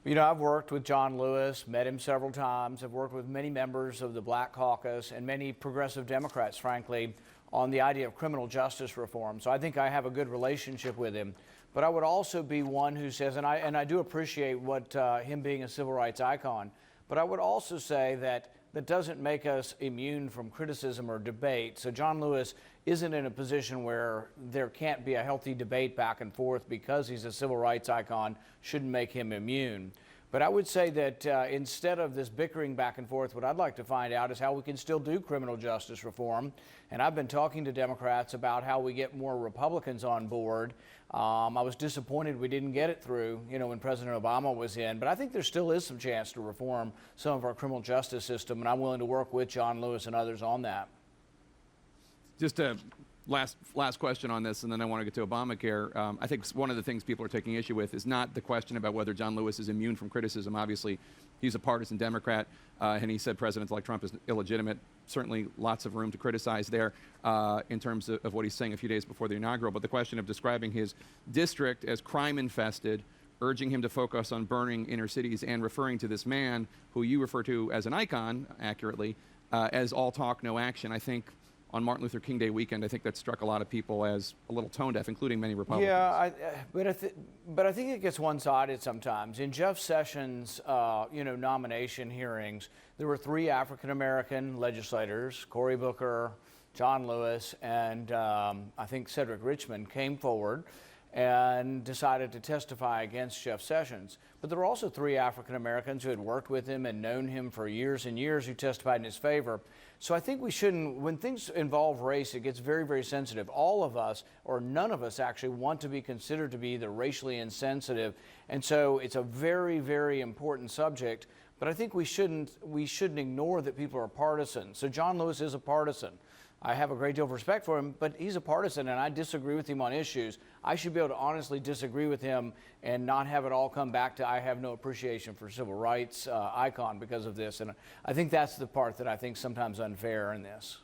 You know, I've worked with John Lewis, met him several times. I've worked with many members of the Black Caucus and many progressive Democrats, frankly, on the idea of criminal justice reform. So I think I have a good relationship with him. But I would also be one who says, and I do appreciate what him being a civil rights icon, but I would also say that that doesn't make us immune from criticism or debate. So John Lewis isn't in a position where there can't be a healthy debate back and forth because he's a civil rights icon, shouldn't make him immune. But I would say that instead of this bickering back and forth, what I'd like to find out is how we can still do criminal justice reform. And I've been talking to Democrats about how we get more Republicans on board. I was disappointed we didn't get it through, when President Obama was in. But I think there still is some chance to reform some of our criminal justice system, and I'm willing to work with John Lewis and others on that. Just a last question on this, and then I want to get to Obamacare. I think one of the things people are taking issue with is not the question about whether John Lewis is immune from criticism. Obviously, he's a partisan Democrat, and he said presidents like Trump is illegitimate. Certainly lots of room to criticize there in terms of what he's saying a few days before the inaugural. But the question of describing his district as crime-infested, urging him to focus on burning inner cities, and referring to this man, who you refer to as an icon, accurately, as all talk, no action, I think on Martin Luther King Day weekend, I think that struck a lot of people as a little tone deaf, including many Republicans. Yeah, but I think it gets one-sided sometimes. In Jeff Sessions' nomination hearings, there were 3 African-American legislators, Cory Booker, John Lewis, and I think Cedric Richmond came forward and decided to testify against Jeff Sessions. But there were also 3 African Americans who had worked with him and known him for years and years who testified in his favor. So I think we shouldn't, when things involve race, it gets very, very sensitive. All of us, or none of us actually, want to be considered to be either racially insensitive. And so it's a very, very important subject. But I think we shouldn't ignore that people are partisan. So John Lewis is a partisan. I have a great deal of respect for him, but he's a partisan, and I disagree with him on issues. I should be able to honestly disagree with him and not have it all come back to I have no appreciation for civil rights icon because of this. And I think that's the part that I think sometimes unfair in this.